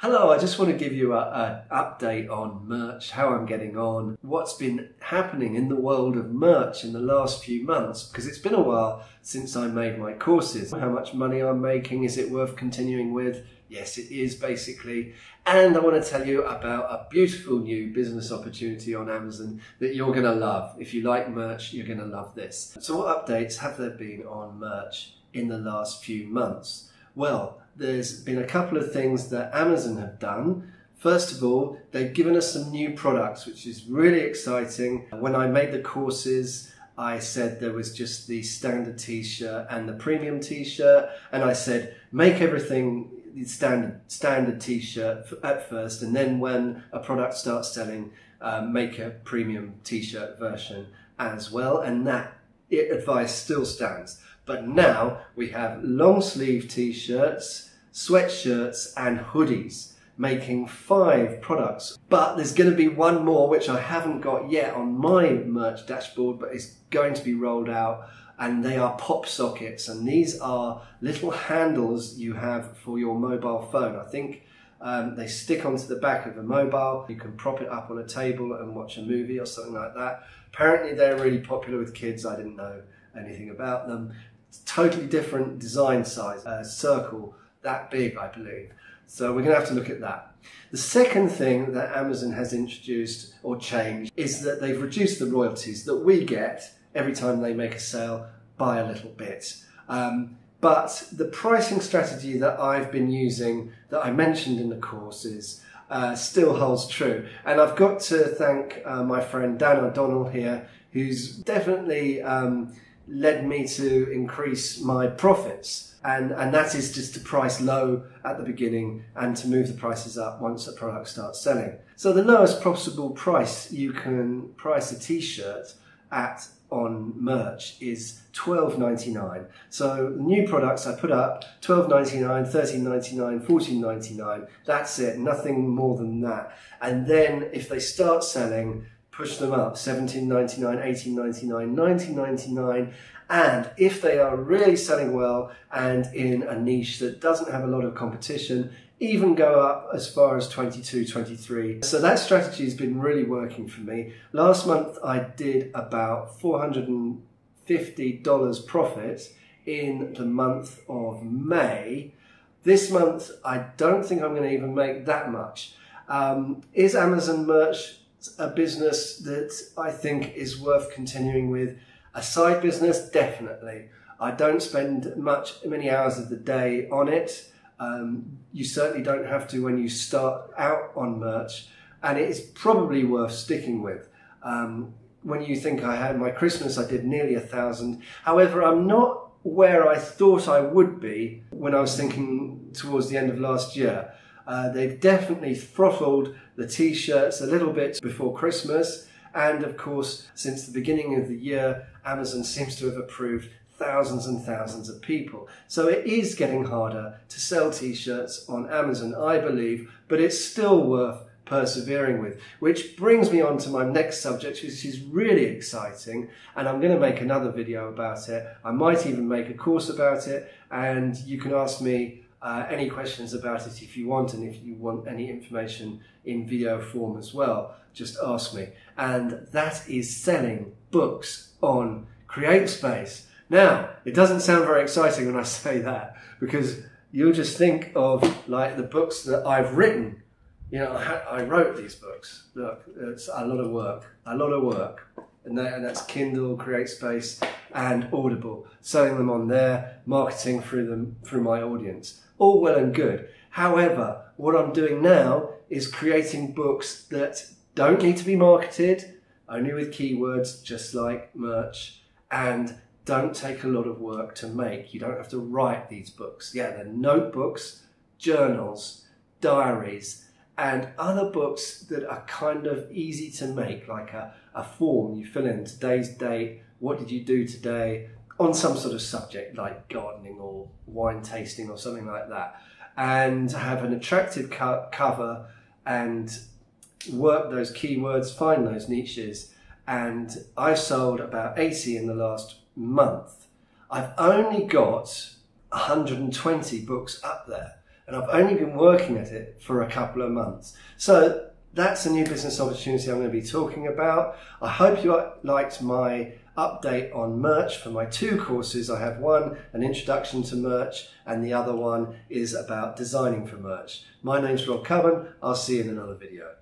Hello, I just want to give you an update on merch, how I'm getting on, what's been happening in the world of merch in the last few months, because it's been a while since I made my courses. How much money I'm making, is it worth continuing with? Yes, it is basically. And I want to tell you about a beautiful new business opportunity on Amazon that you're going to love. If you like merch, you're going to love this. So what updates have there been on merch in the last few months? Well, there's been a couple of things that Amazon have done. First of all, they've given us some new products, which is really exciting. When I made the courses, I said there was just the standard t-shirt and the premium t-shirt, and I said make everything the standard t-shirt at first, and then when a product starts selling, make a premium t-shirt version as well, and that advice still stands. But now we have long sleeve t-shirts, sweatshirts and hoodies, making 5 products. But there's going to be one more which I haven't got yet on my merch dashboard, but it's going to be rolled out, and they are pop sockets, and these are little handles you have for your mobile phone. I think they stick onto the back of a mobile. You can prop it up on a table and watch a movie or something like that. Apparently they're really popular with kids. I didn't know anything about them. Totally different design size, circle that big, I believe. So we're going to have to look at that. The second thing that Amazon has introduced or changed is that they've reduced the royalties that we get every time they make a sale by a little bit. But the pricing strategy that I've been using, that I mentioned in the courses, still holds true. And I've got to thank my friend Dan O'Donnell here, who's definitely led me to increase my profits, and that is just to price low at the beginning and to move the prices up once a product starts selling. So the lowest possible price you can price a t-shirt at on merch is $12.99. So the new products I put up, $12.99, $13.99, $14.99, that's it, nothing more than that. And then if they start selling, push them up, $17.99, $18.99, $19.99, and if they are really selling well and in a niche that doesn't have a lot of competition, even go up as far as $22, $23. So that strategy has been really working for me. Last month I did about $450 profit in the month of May. This month I don't think I'm going to even make that much. Is Amazon merch a business that I think is worth continuing with? A side business, definitely. I don't spend many hours of the day on it. You certainly don't have to when you start out on merch, and it is probably worth sticking with. When you think I had my Christmas, I did nearly 1,000. However, I'm not where I thought I would be when I was thinking towards the end of last year. They've definitely throttled the t-shirts a little bit before Christmas, and of course since the beginning of the year Amazon seems to have approved thousands and thousands of people. So it is getting harder to sell t-shirts on Amazon, I believe, but it's still worth persevering with. Which brings me on to my next subject, which is really exciting, and I'm going to make another video about it. I might even make a course about it, and you can ask me any questions about it if you want, and if you want any information in video form as well, just ask me. And that is selling books on CreateSpace. Now, it doesn't sound very exciting when I say that, because you'll just think of like the books that I've written. You know, I wrote these books. Look, it's a lot of work, and that's Kindle, CreateSpace and Audible, selling them on there, marketing through my audience. All well and good. However, what I'm doing now is creating books that don't need to be marketed, only with keywords, just like merch, and don't take a lot of work to make. You don't have to write these books. Yeah, they're notebooks, journals, diaries, and other books that are kind of easy to make, like a form you fill in, today's date, what did you do today, on some sort of subject like gardening or wine tasting or something like that, and have an attractive cover and work those keywords, find those niches. And I've sold about 80 in the last month. I've only got 120 books up there. and I've only been working at it for a couple of months. So that's a new business opportunity I'm going to be talking about. I hope you liked my update on merch for my two courses. I have one, an introduction to merch, and the other one is about designing for merch. My name's Rob Cubbon. I'll see you in another video.